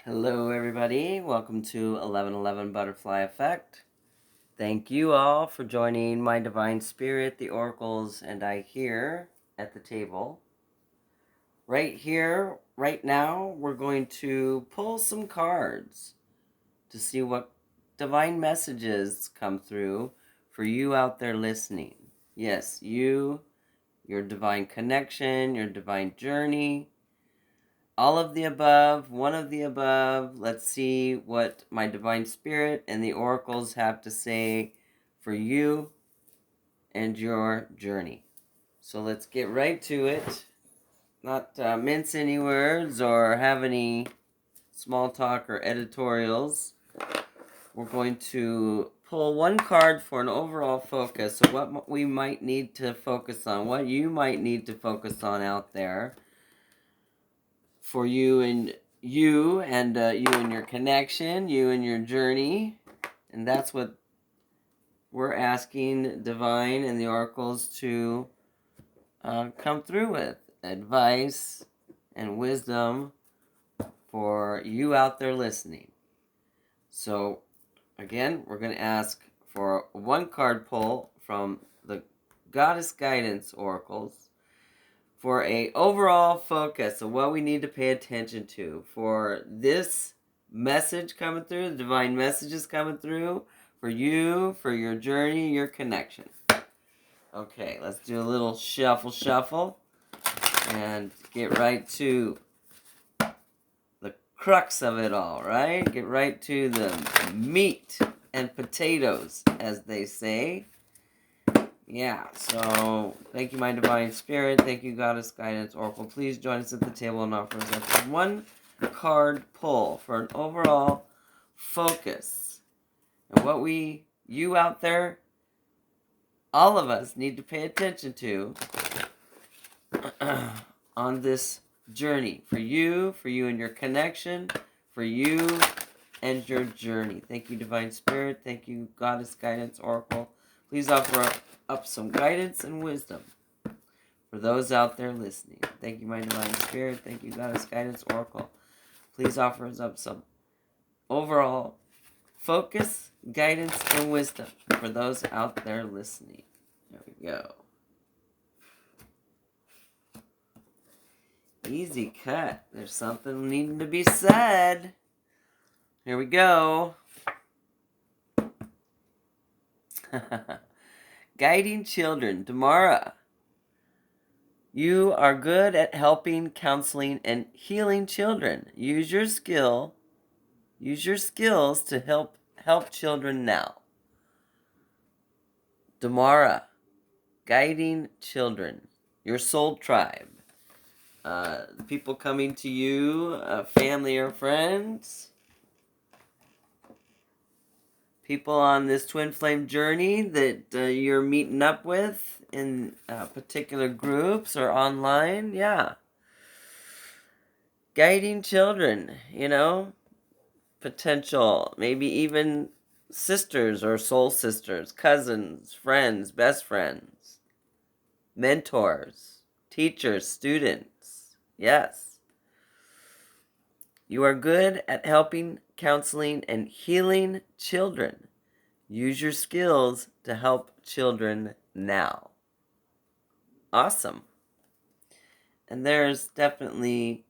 Hello everybody, welcome to 1111 Butterfly Effect. Thank you all for joining my Divine Spirit, the Oracles, and I here at the table. Right here, right now, we're going to pull some cards to see what divine messages come through for you out there listening. Yes, you, your divine connection, your divine journey, all of the above, one of the above. Let's see what my divine spirit and the oracles have to say for you and your journey. So let's get right to it. Not mince any words or have any small talk or editorials. We're going to pull one card for an overall focus of what we might need to focus on, what you might need to focus on out there for you and you and your connection, you and your journey. And that's what we're asking Divine and the oracles to come through with. Advice and wisdom for you out there listening. So again, we're going to ask for one card pull from the Goddess Guidance oracles for a overall focus of what we need to pay attention to for this message coming through, the divine messages coming through for you, for your journey, your connection. Okay, let's do a little shuffle and get right to the crux of it all, right? Get right to the meat and potatoes, as they say. Yeah, so thank you, my divine spirit. Thank you, Goddess Guidance Oracle. Please join us at the table and offer us one card pull for an overall focus. And what you out there, all of us need to pay attention to on this journey. For you and your connection, for you and your journey. Thank you, divine spirit. Thank you, Goddess Guidance Oracle. Please offer up some guidance and wisdom for those out there listening. Thank you, my divine spirit. Thank you, Goddess Guidance Oracle. Please offer us up some overall focus, guidance, and wisdom for those out there listening. There we go. Easy cut. There's something needing to be said. Here we go. Guiding children. Tamara, you are good at helping, counseling, and healing children. Use your skills to help children now. Tamara, guiding children. Your soul tribe. People coming to you, family or friends. People on this twin flame journey that you're meeting up with in particular groups or online. Yeah. Guiding children, potential, maybe even sisters or soul sisters, cousins, friends, best friends, mentors, teachers, students. Yes. You are good at helping, counseling, and healing children. Use your skills to help children now. Awesome. And there's definitely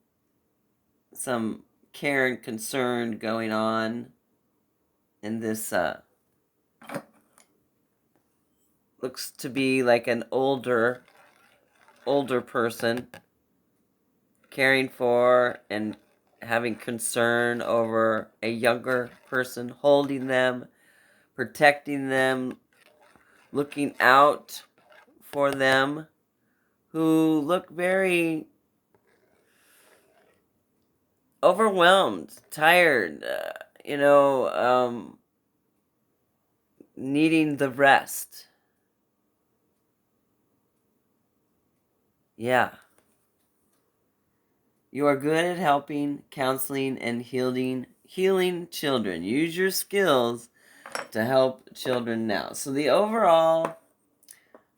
some care and concern going on in this looks to be like an older person caring for and having concern over a younger person, holding them, protecting them, looking out for them, who look very overwhelmed, tired, needing the rest. Yeah. You are good at helping, counseling, and healing children. Use your skills to help children now. So the overall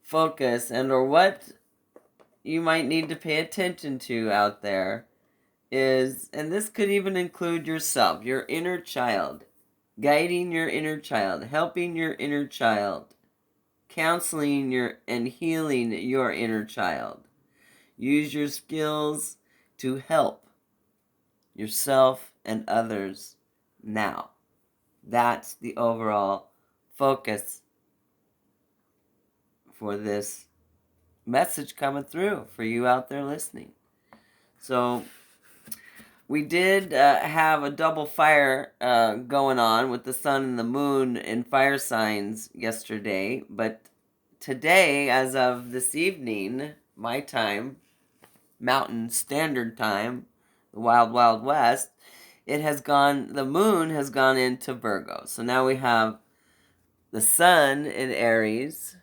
focus and or what you might need to pay attention to out there is, and this could even include yourself, your inner child, guiding your inner child, helping your inner child, counseling and healing your inner child. Use your skills to help yourself and others now. That's the overall focus for this message coming through for you out there listening. So we did have a double fire going on with the sun and the moon in fire signs yesterday, but today, as of this evening, my time, Mountain Standard Time, the Wild Wild West, the moon has gone into Virgo. So now we have the sun in Aries,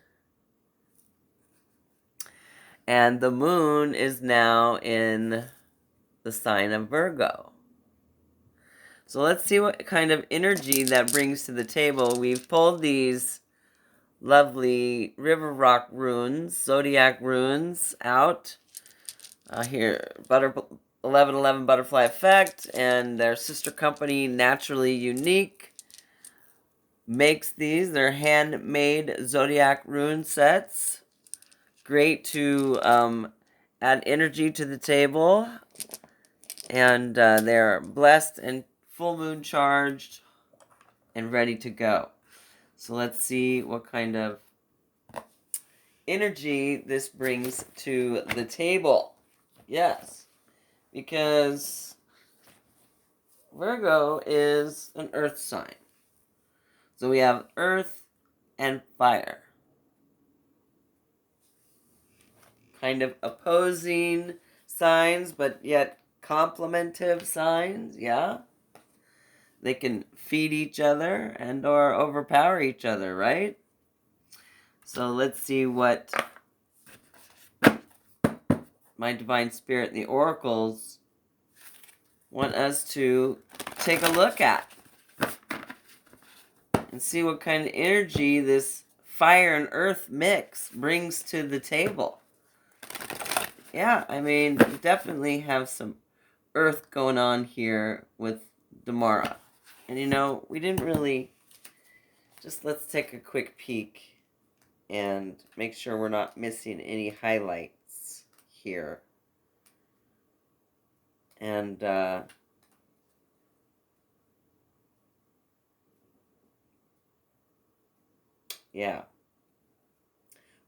and the moon is now in the sign of Virgo. So let's see what kind of energy that brings to the table. We've pulled these lovely river rock runes, zodiac runes out. Here, 1111 Butterfly Effect and their sister company, Naturally Unique, makes these. They're handmade zodiac rune sets. Great to add energy to the table. And they're blessed and full moon charged and ready to go. So let's see what kind of energy this brings to the table. Yes, because Virgo is an earth sign. So we have earth and fire. Kind of opposing signs, but yet complementive signs, yeah? They can feed each other and or overpower each other, right? So let's see what my divine spirit and the oracles want us to take a look at and see what kind of energy this fire and earth mix brings to the table. Yeah, I mean, definitely have some earth going on here with Damara. And you know, we didn't really... Just let's take a quick peek and make sure we're not missing any highlights here. And, yeah.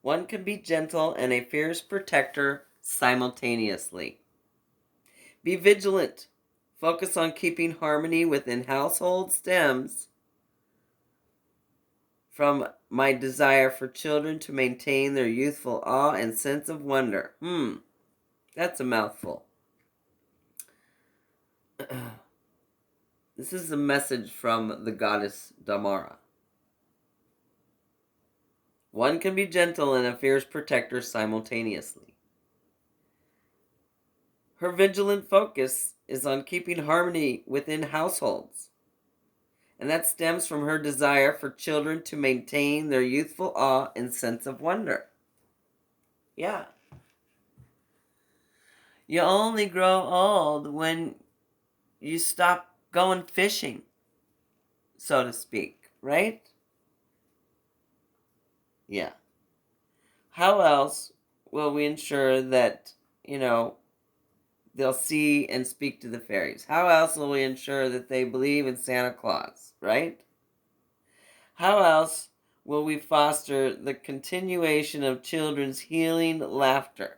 One can be gentle and a fierce protector simultaneously. Be vigilant. Focus on keeping harmony within household stems from my desire for children to maintain their youthful awe and sense of wonder. That's a mouthful. This is a message from the goddess Damara. One can be gentle and a fierce protector simultaneously. Her vigilant focus is on keeping harmony within households, and that stems from her desire for children to maintain their youthful awe and sense of wonder. Yeah. You only grow old when you stop going fishing, so to speak, right? Yeah. How else will we ensure that, they'll see and speak to the fairies? How else will we ensure that they believe in Santa Claus, right? How else will we foster the continuation of children's healing laughter?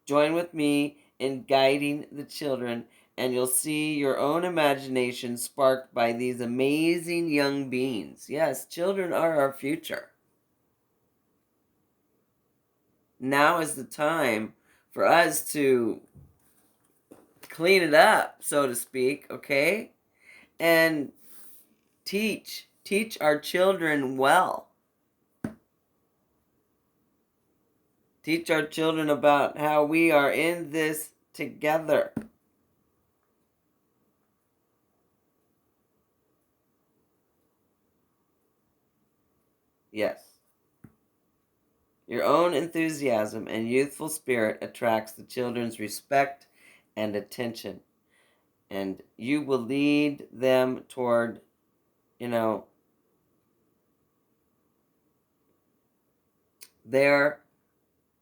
Join with me in guiding the children, and you'll see your own imagination sparked by these amazing young beings. Yes, children are our future. Now is the time for us to clean it up, so to speak, okay? And teach our children well. Teach our children about how we are in this together. Yes. Your own enthusiasm and youthful spirit attracts the children's respect and attention. And you will lead them toward, their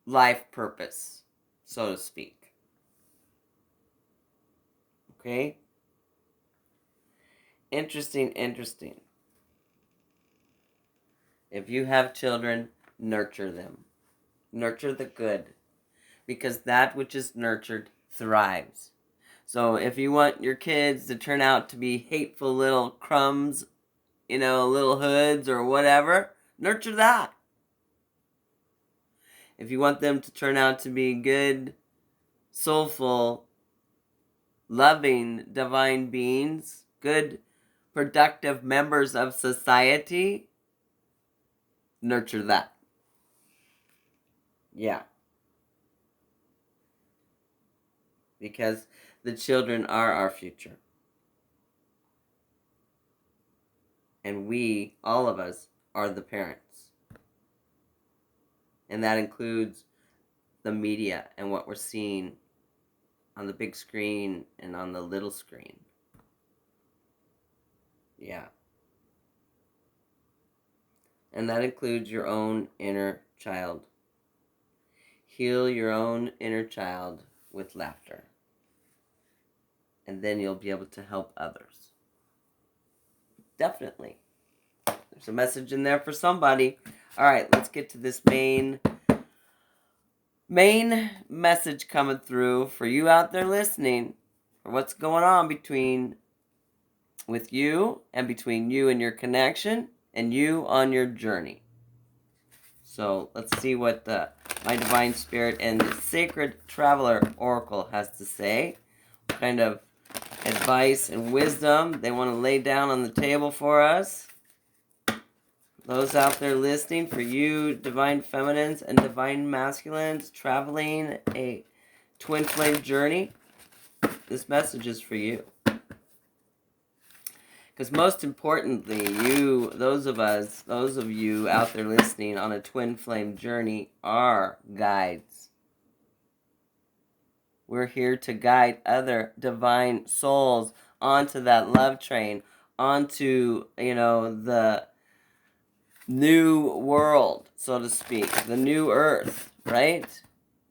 life purpose, so to speak. Okay? Interesting. If you have children, nurture them. Nurture the good. Because that which is nurtured thrives. So if you want your kids to turn out to be hateful little crumbs, little hoods or whatever, nurture that. If you want them to turn out to be good, soulful, loving, divine beings, good, productive members of society, nurture that. Yeah. Because the children are our future. And we, all of us, are the parents. And that includes the media and what we're seeing on the big screen and on the little screen. Yeah. And that includes your own inner child. Heal your own inner child with laughter. And then you'll be able to help others. Definitely. There's a message in there for somebody. All right, let's get to this main message coming through for you out there listening, for what's going on with you and between you and your connection and you on your journey. So let's see what my Divine Spirit and the Sacred Traveler Oracle has to say. What kind of advice and wisdom they want to lay down on the table for us. Those out there listening, for you Divine Feminines and Divine Masculines traveling a twin flame journey, this message is for you. Because most importantly, those of you out there listening on a twin flame journey are guides. We're here to guide other divine souls onto that love train, onto, the new world, so to speak, the new earth, right?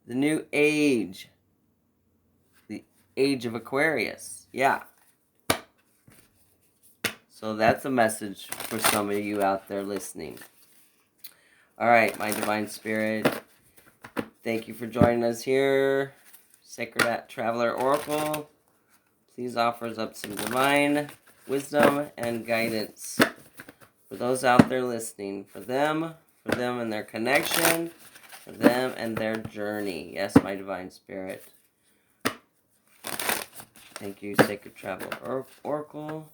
The new age, the age of Aquarius. Yeah. So that's a message for some of you out there listening. All right, my Divine Spirit, thank you for joining us here. Sacred Traveler Oracle, please offer us up some divine wisdom and guidance for those out there listening, for them and their connection, for them and their journey. Yes, my Divine Spirit. Thank you, Sacred Traveler Oracle.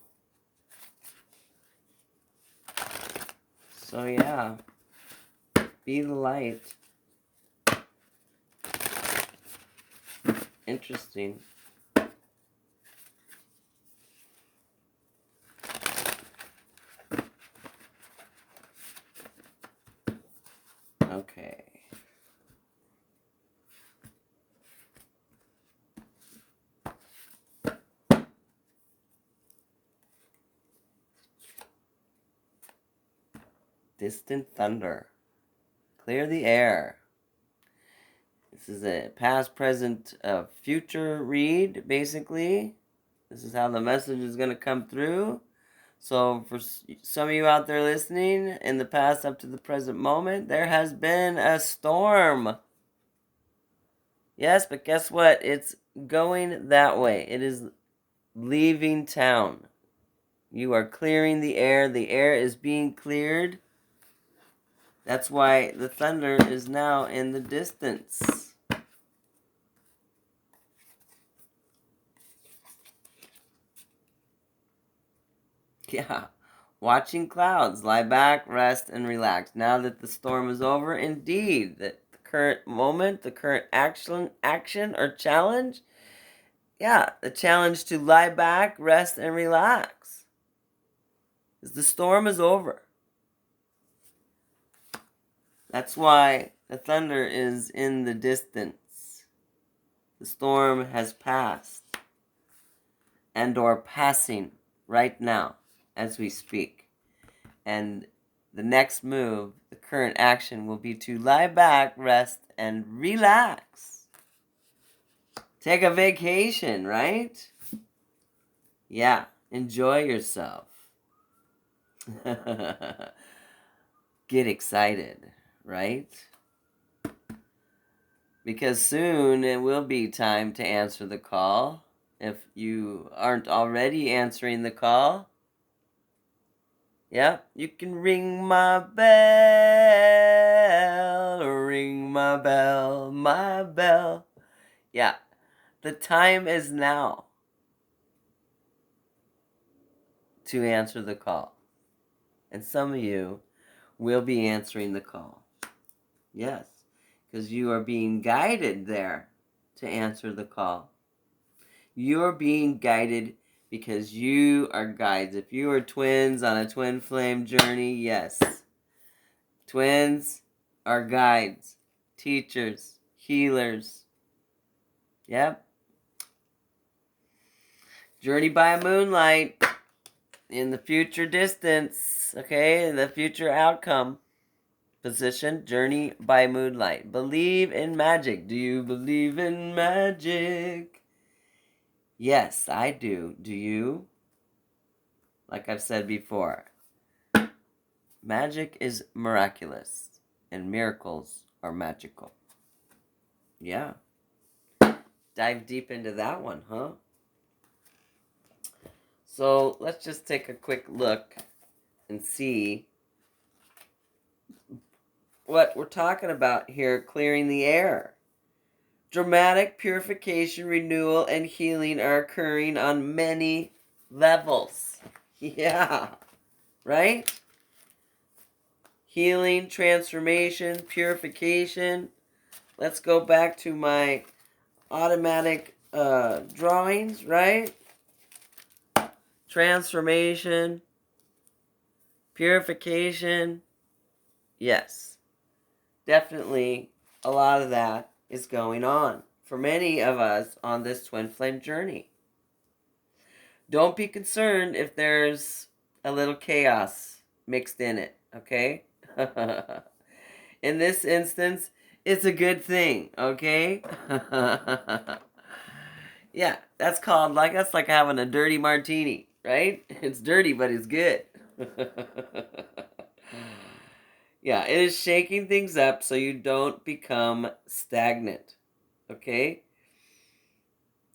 So yeah, be the light. Interesting. Okay. Distant thunder. Clear the air. This is a past, present, future read, basically. This is how the message is going to come through. So for some of you out there listening, in the past up to the present moment, there has been a storm. Yes, but guess what? It's going that way. It is leaving town. You are clearing the air. The air is being cleared. That's why the thunder is now in the distance. Yeah. Watching clouds. Lie back, rest, and relax. Now that the storm is over, indeed, the current moment, the current action or challenge, the challenge to lie back, rest, and relax. Because the storm is over. That's why The thunder is in the distance. The storm has passed and or passing right now as we speak. And the next move, the current action, will be to lie back, rest, and relax. Take a vacation, right? Yeah, enjoy yourself. Get excited, right? Because soon it will be time to answer the call. If you aren't already answering the call, yep, you can ring my bell, ring my bell, my bell. Yeah, the time is now to answer the call. And some of you will be answering the call. Yes, because you are being guided there to answer the call. You are being guided because you are guides. If you are twins on a twin flame journey, yes. Twins are guides, teachers, healers. Yep. Journey by moonlight in the future distance, okay? In the future outcome position, journey by moonlight. Believe in magic. Do you believe in magic? Yes, I do. Do you? Like I've said before, magic is miraculous and miracles are magical. Yeah. Dive deep into that one, huh? So let's just take a quick look and see what we're talking about here, clearing the air. Dramatic purification, renewal, and healing are occurring on many levels. Yeah, right? Healing, transformation, purification. Let's go back to my automatic drawings, right? Transformation, purification. Yes, definitely a lot of that is going on for many of us on this twin flame journey. Don't be concerned if there's a little chaos mixed in it, okay? In this instance, it's a good thing, okay? Yeah, that's like having a dirty martini, right? It's dirty, but it's good. Yeah, it is shaking things up so you don't become stagnant. Okay?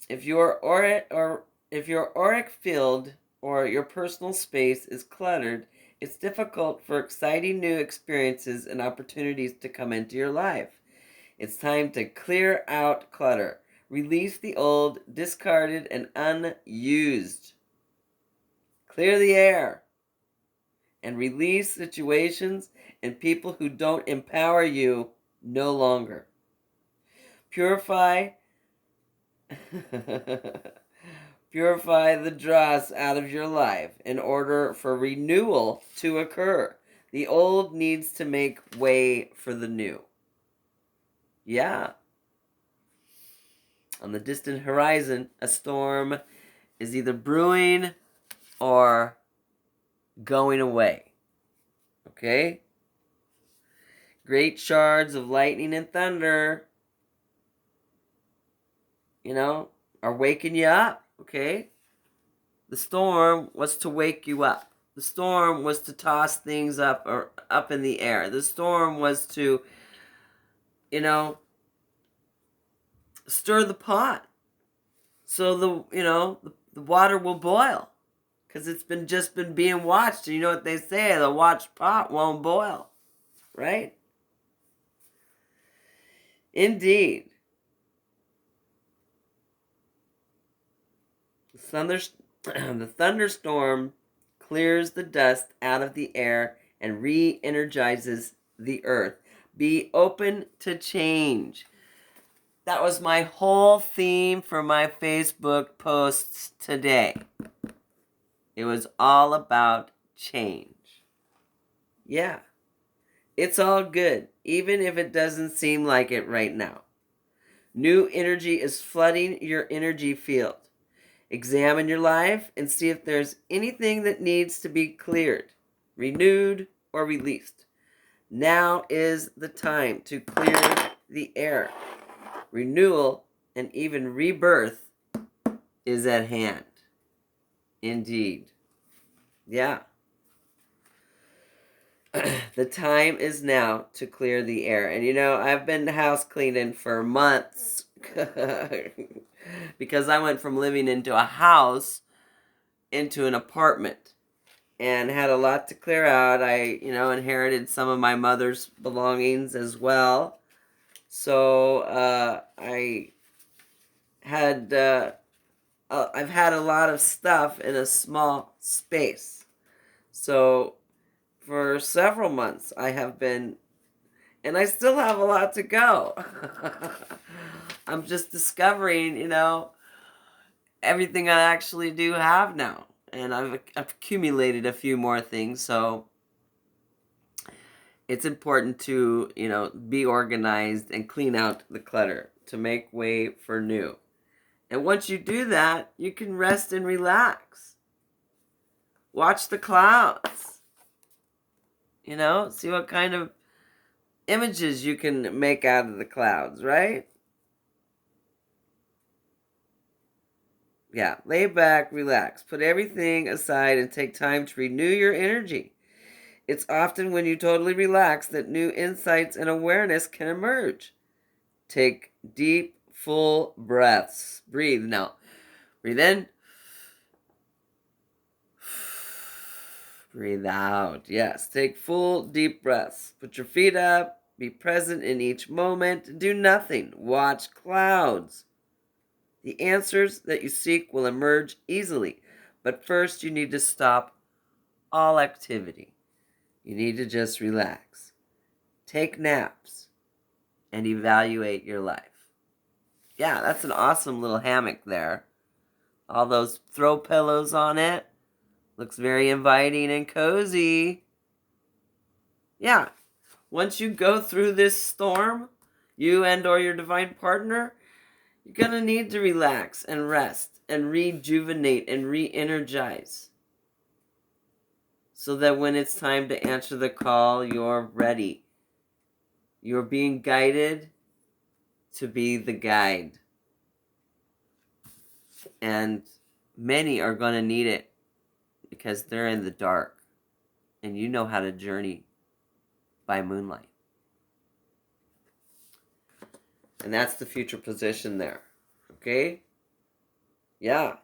If your auric field or your personal space is cluttered, it's difficult for exciting new experiences and opportunities to come into your life. It's time to clear out clutter. Release the old, discarded, and unused. Clear the air. And release situations and people who don't empower you no longer. Purify Purify the dross out of your life in order for renewal to occur. The old needs to make way for the new. Yeah. On the distant horizon, a storm is either brewing or going away. Okay? Great shards of lightning and thunder, are waking you up. Okay? The storm was to wake you up. The storm was to toss things up or up in the air. The storm was to, stir the pot so the water will boil, because it's just been being watched. And you know what they say, the watched pot won't boil, right? Indeed. The thunderstorm clears the dust out of the air and re-energizes the earth. Be open to change. That was my whole theme for my Facebook posts today. It was all about change. Yeah. It's all good, even if it doesn't seem like it right now. New energy is flooding your energy field. Examine your life and see if there's anything that needs to be cleared, renewed, or released. Now is the time to clear the air. Renewal and even rebirth is at hand. Indeed. Yeah. The time is now to clear the air. And you know, I've been house cleaning for months because I went from living into a house into an apartment and had a lot to clear out. I, inherited some of my mother's belongings as well. So I had I've had a lot of stuff in a small space. So for several months I have been, and I still have a lot to go. I'm just discovering, everything I actually do have now. And I've accumulated a few more things, so it's important to, be organized and clean out the clutter to make way for new. And once you do that, you can rest and relax. Watch the clouds. See what kind of images you can make out of the clouds, right? Yeah, lay back, relax. Put everything aside and take time to renew your energy. It's often when you totally relax that new insights and awareness can emerge. Take deep, full breaths. Breathe now. Breathe in. Breathe out. Yes, take full, deep breaths. Put your feet up. Be present in each moment. Do nothing. Watch clouds. The answers that you seek will emerge easily. But first, you need to stop all activity. You need to just relax. Take naps and evaluate your life. Yeah, that's an awesome little hammock there. All those throw pillows on it. Looks very inviting and cozy. Yeah, once you go through this storm, you and or your divine partner, you're going to need to relax and rest and rejuvenate and re-energize so that when it's time to answer the call, you're ready. You're being guided to be the guide. And many are going to need it because they're in the dark and you know how to journey by moonlight. And that's the future position there. Okay? Yeah.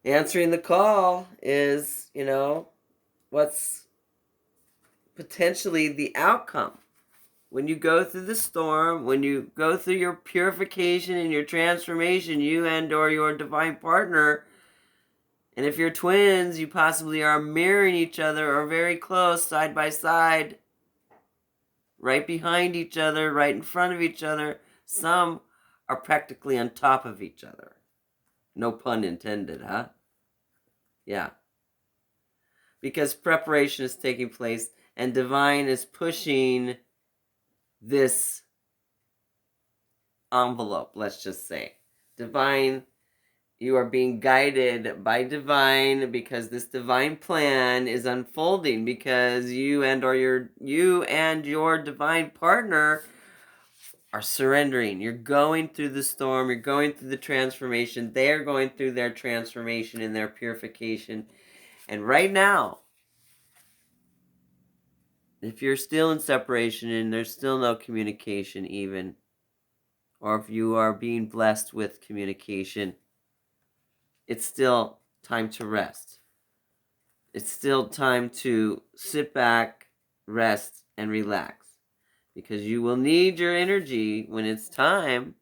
Answering the call is, what's potentially the outcome. When you go through the storm, when you go through your purification and your transformation, you and or your divine partner, and if you're twins, you possibly are mirroring each other or very close, side by side, right behind each other, right in front of each other. Some are practically on top of each other. No pun intended, huh? Yeah. Because preparation is taking place and divine is pushing this envelope, let's just say. Divine, you are being guided by divine because this divine plan is unfolding because you and your divine partner are surrendering. You're going through the storm, you're going through the transformation. They're going through their transformation and their purification. And right now, if you're still in separation and there's still no communication even, or if you are being blessed with communication, it's still time to rest. It's still time to sit back, rest, and relax. Because you will need your energy when it's time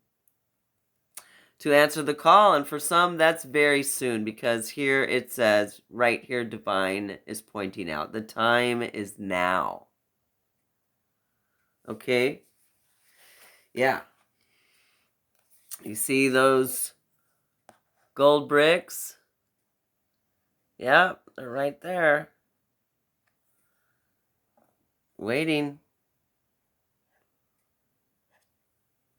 to answer the call. And for some, that's very soon. Because here it says, right here, divine is pointing out, the time is now. Okay? Yeah. You see those gold bricks? Yep, they're right there. Waiting.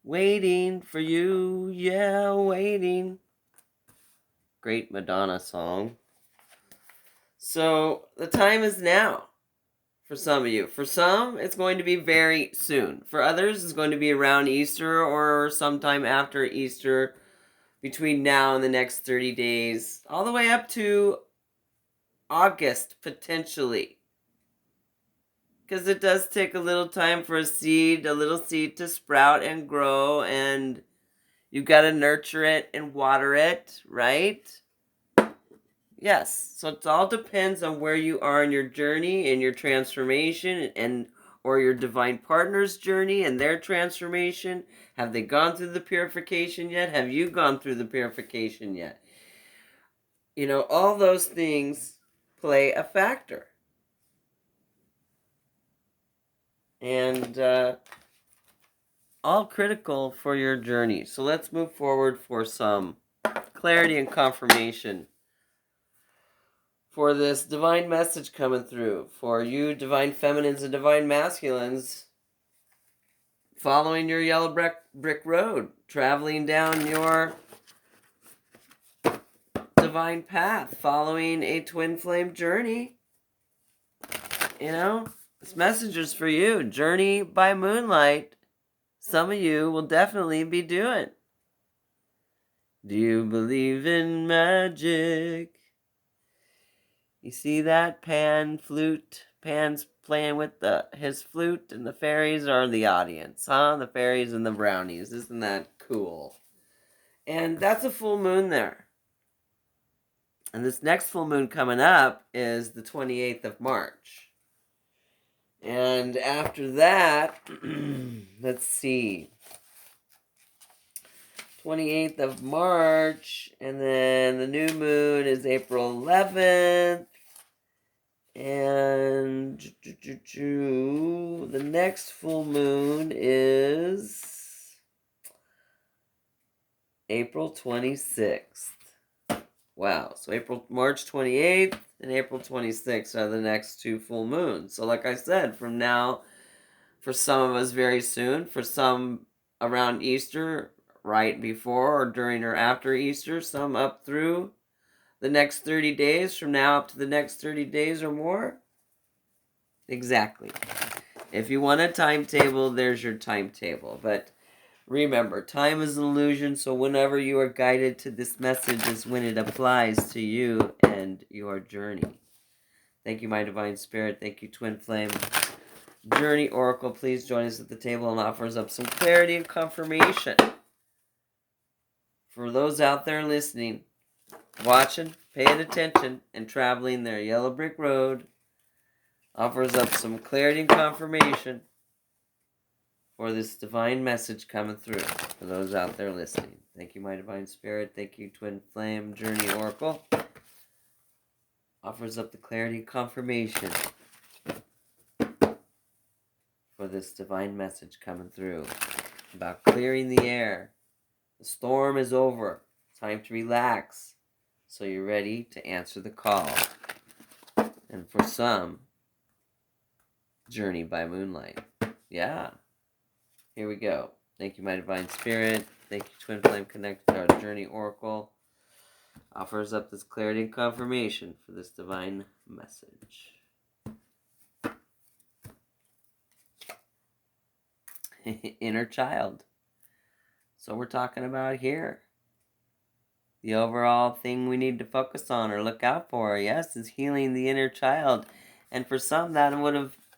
Waiting for you, yeah, waiting. Great Madonna song. So the time is now for some of you. For some, it's going to be very soon. For others, it's going to be around Easter or sometime after Easter, between now and the next 30 days, all the way up to August, potentially. Because it does take a little time for a little seed to sprout and grow, and you've got to nurture it and water it, right? Yes. So it all depends on where you are in your journey and your transformation, and or your divine partner's journey and their transformation. Have they gone through the purification yet? Have you gone through the purification yet? You know, all those things play a factor. And all critical for your journey. So let's move forward for some clarity and confirmation for this divine message coming through. For you divine feminines and divine masculines, following your yellow brick road, traveling down your divine path, following a twin flame journey. You know, this message is for you. Journey by moonlight. Some of you will definitely be doing. Do you believe in magic? You see that Pan's playing with his flute, and the fairies are the audience, huh? The fairies and the brownies. Isn't that cool? And that's a full moon there. And this next full moon coming up is the 28th of March. And after that, let's see, 28th of March, and then the new moon is April 11th. And the next full moon is April 26th. Wow. So March 28th and April 26th are the next two full moons. So like I said, from now, for some of us very soon, for some around Easter, right before or during or after Easter, some up through the next 30 days, from now up to the next 30 days or more. Exactly. If you want a timetable, there's your timetable. But remember, time is an illusion, so whenever you are guided to this message is when it applies to you and your journey. Thank you, my divine spirit. Thank you, Twin Flame Journey Oracle. Please join us at the table and offers up some clarity and confirmation. For those out there listening, watching, paying attention, and traveling their yellow brick road, offers up some clarity and confirmation for this divine message coming through. For those out there listening, thank you, my divine spirit. Thank you, Twin Flame Journey Oracle. Offers up the clarity and confirmation for this divine message coming through about clearing the air. The storm is over. Time to relax. So you're ready to answer the call. And for some, journey by moonlight. Yeah. Here we go. Thank you, my divine spirit. Thank you, Twin Flame Connected, our Journey Oracle. Offers up this clarity and confirmation for this divine message. Inner child. So we're talking about here. The overall thing we need to focus on or look out for, yes, is healing the inner child. And for some, that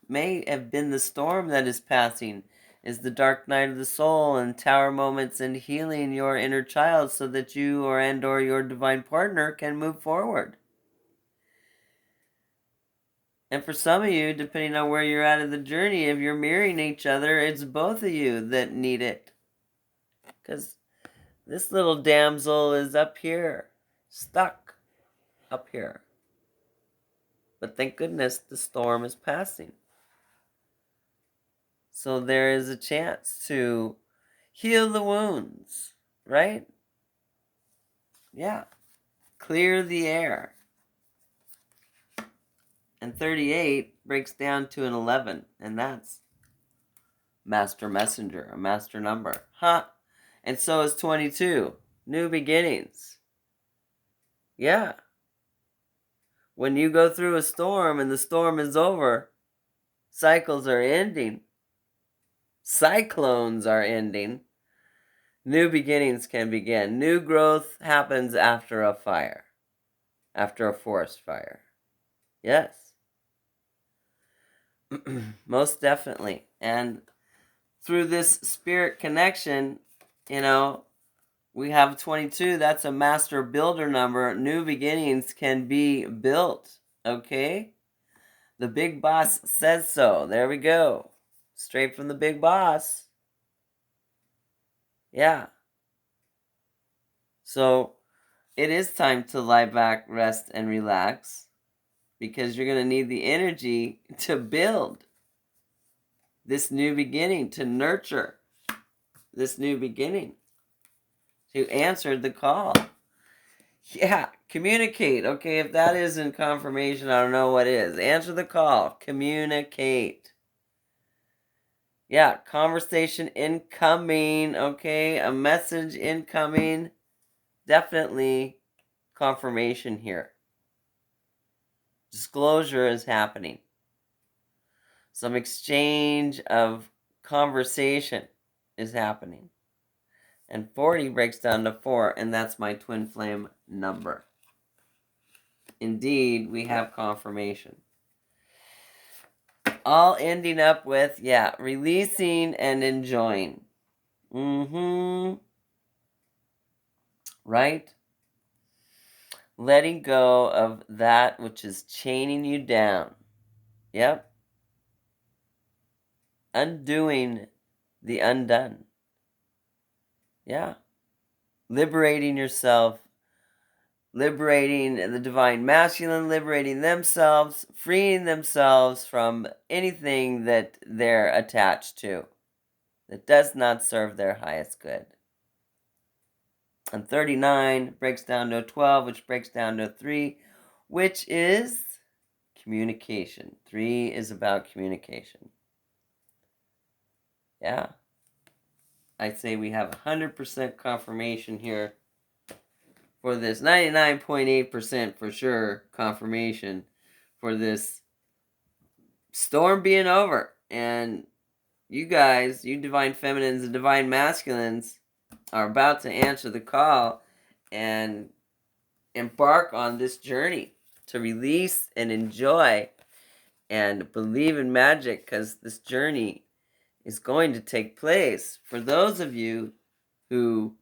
may have been the storm that is passing, is the dark night of the soul and tower moments, and healing your inner child so that you or your divine partner can move forward. And for some of you, depending on where you're at in the journey, if you're mirroring each other, it's both of you that need it. Because this little damsel is up here, stuck up here. But thank goodness the storm is passing. So there is a chance to heal the wounds, right? Yeah. Clear the air. And 38 breaks down to an 11. And that's master messenger, a master number. Huh? And so is 22. New beginnings. Yeah. When you go through a storm and the storm is over, cycles are ending, cyclones are ending, new beginnings can begin. New growth happens after a fire, after a forest fire. Yes. Most definitely. And through this spirit connection, we have 22. That's a master builder number. New beginnings can be built. Okay? The big boss says so. There we go. Straight from the big boss. Yeah. So it is time to lie back, rest, and relax, because you're going to need the energy to build this new beginning, to nurture this new beginning, to answer the call. Yeah, communicate. Okay, if that isn't confirmation, I don't know what is. Answer the call. Communicate. Yeah, conversation incoming. Okay, a message incoming. Definitely confirmation here. Disclosure is happening. Some exchange of conversation is happening. And 40 breaks down to 4, and that's my twin flame number. Indeed, we have confirmation. All ending up with, releasing and enjoying. Right? Letting go of that which is chaining you down. Yep. Undoing the undone. Yeah. Liberating yourself. Liberating the divine masculine, liberating themselves, freeing themselves from anything that they're attached to that does not serve their highest good. And 39 breaks down to a 12, which breaks down to a 3, which is communication. 3 is about communication. Yeah. I'd say we have 100% confirmation here for this. 99.8% for sure confirmation for this storm being over. And you guys, you divine feminines and divine masculines, are about to answer the call and embark on this journey to release and enjoy and believe in magic, because this journey is going to take place. For those of you who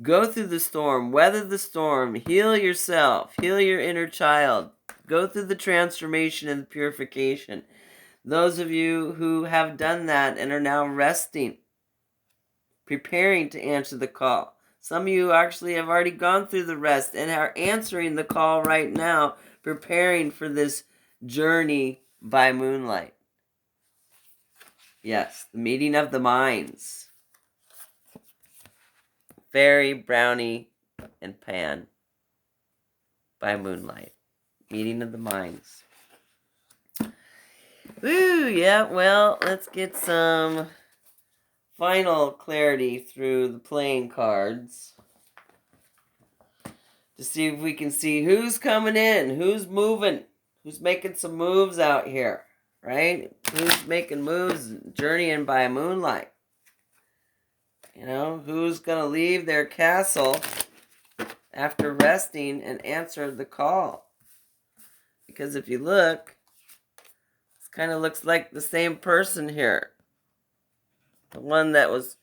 go through the storm, weather the storm, heal yourself, heal your inner child, go through the transformation and the purification. Those of you who have done that and are now resting, preparing to answer the call. Some of you actually have already gone through the rest and are answering the call right now, preparing for this journey by moonlight. Yes, the meeting of the minds. Fairy, Brownie, and Pan by moonlight. Meeting of the minds. Woo, yeah, well, let's get some final clarity through the playing cards to see if we can see who's coming in, who's moving, who's making some moves out here, right? Who's making moves, journeying by moonlight. Who's going to leave their castle after resting and answer the call? Because if you look, this kind of looks like the same person here. The one that was,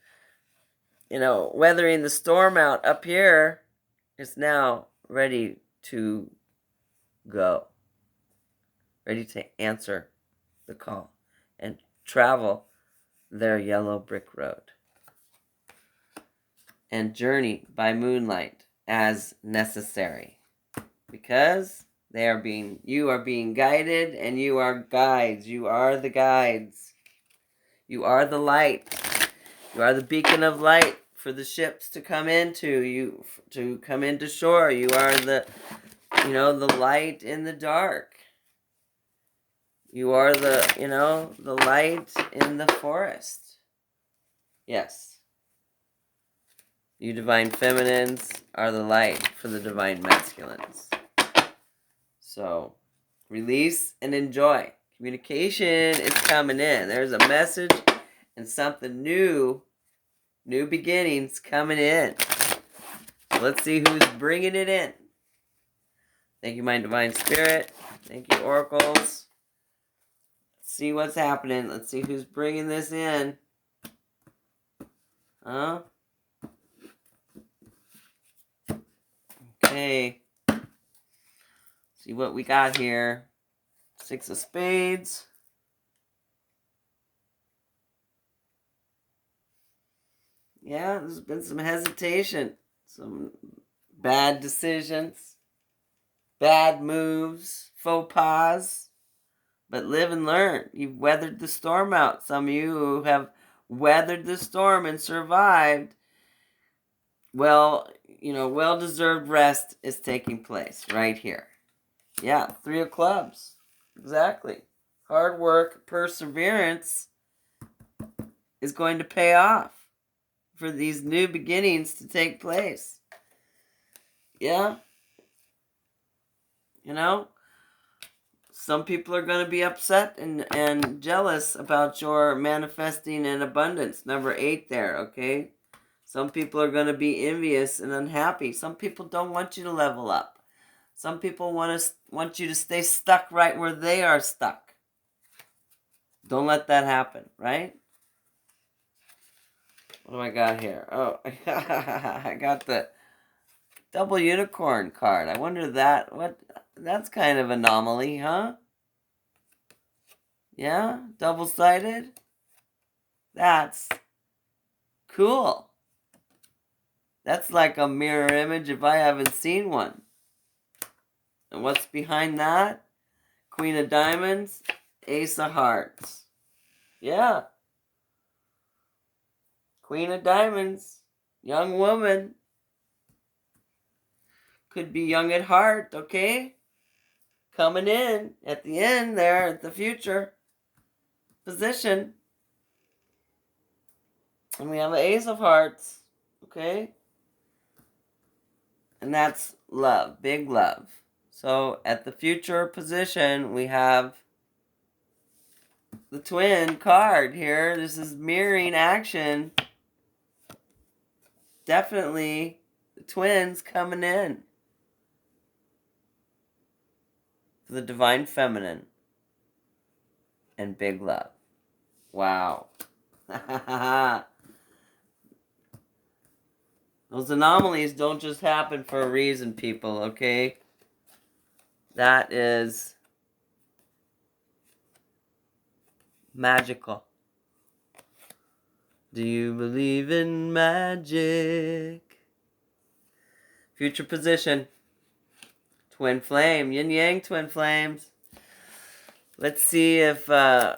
weathering the storm out up here is now ready to go. Ready to answer the call and travel their yellow brick road and journey by moonlight as necessary, because you are being guided, and you are guides. You are the guides. You are the light. You are the beacon of light for the ships to come into, to come into shore. You are the light in the dark. You are the, the light in the forest. Yes. You divine feminines are the light for the divine masculines. So, release and enjoy. Communication is coming in. There's a message and something new beginnings coming in. Let's see who's bringing it in. Thank you, my divine spirit. Thank you, oracles. Let's see what's happening. Let's see who's bringing this in. Huh? Okay. See what we got here. 6 of Spades. Yeah, there's been some hesitation. Some bad decisions. Bad moves. Faux pas. But live and learn. You've weathered the storm out. Some of you who have weathered the storm and survived, well, well-deserved rest is taking place right here. Yeah, 3 of Clubs. Exactly. Hard work, perseverance is going to pay off for these new beginnings to take place. Yeah. Some people are going to be upset and jealous about your manifesting in abundance. Number 8 there, okay? Some people are going to be envious and unhappy. Some people don't want you to level up. Some people want you to stay stuck right where they are stuck. Don't let that happen, right? What do I got here? Oh, I got the double unicorn card. I wonder that's kind of anomaly, huh? Yeah, double-sided. That's cool. That's like a mirror image if I haven't seen one. And what's behind that? Queen of Diamonds, Ace of Hearts. Yeah. Queen of Diamonds, young woman. Could be young at heart, okay? Coming in at the end there, at the future position. And we have an Ace of Hearts, okay? And that's love, big love. So at the future position, we have the twin card here. This is mirroring action. Definitely the twins coming in. For the divine feminine and big love. Wow. Those anomalies don't just happen for a reason, people, okay? That is magical. Do you believe in magic? Future position. Twin flame. Yin yang twin flames. Let's see if any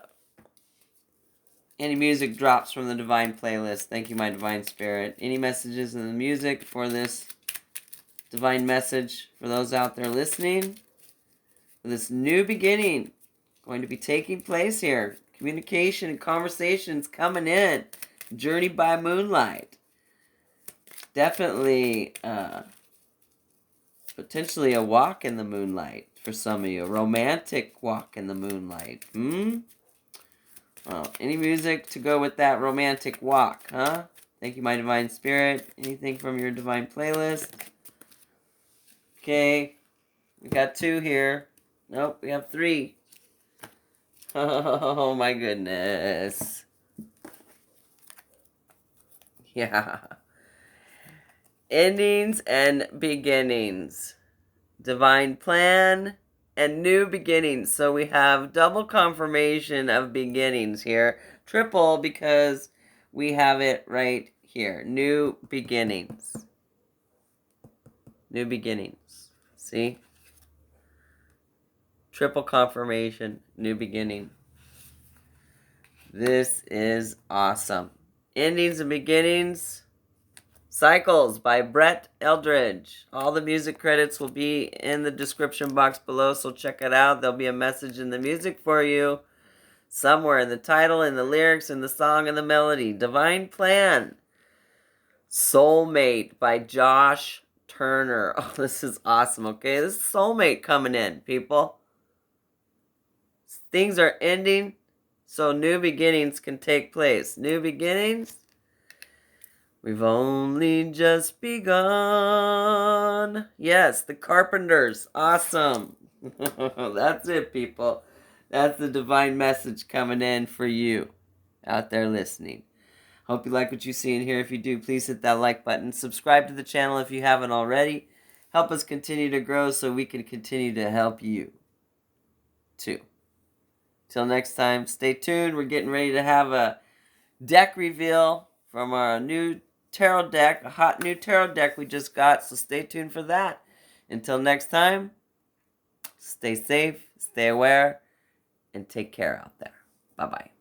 music drops from the divine playlist. Thank you, my divine spirit. Any messages in the music for this divine message for those out there listening? This new beginning going to be taking place here. Communication and conversations coming in. Journey by moonlight. Definitely potentially a walk in the moonlight for some of you. A romantic walk in the moonlight. Well, any music to go with that romantic walk, huh? Thank you, my divine spirit. Anything from your divine playlist? Okay. We got 2 here. Nope, we have 3. Oh my goodness. Yeah. Endings and beginnings. Divine plan and new beginnings. So we have double confirmation of beginnings here. Triple because we have it right here. New beginnings. New beginnings. See? Triple confirmation. New beginning. This is awesome. Endings and beginnings. Cycles by Brett Eldredge. All the music credits will be in the description box below, so check it out. There'll be a message in the music for you. Somewhere in the title, in the lyrics, in the song, and the melody. Divine Plan. Soulmate by Josh Turner. Oh, this is awesome, okay? This is Soulmate coming in, people. Things are ending, so new beginnings can take place. New beginnings? We've only just begun. Yes, the Carpenters. Awesome. That's it, people. That's the divine message coming in for you out there listening. Hope you like what you see in here. If you do, please hit that like button. Subscribe to the channel if you haven't already. Help us continue to grow so we can continue to help you too. Till next time, stay tuned. We're getting ready to have a deck reveal from our new tarot deck, a hot new tarot deck we just got, so stay tuned for that. Until next time, stay safe, stay aware, and take care out there. Bye-bye.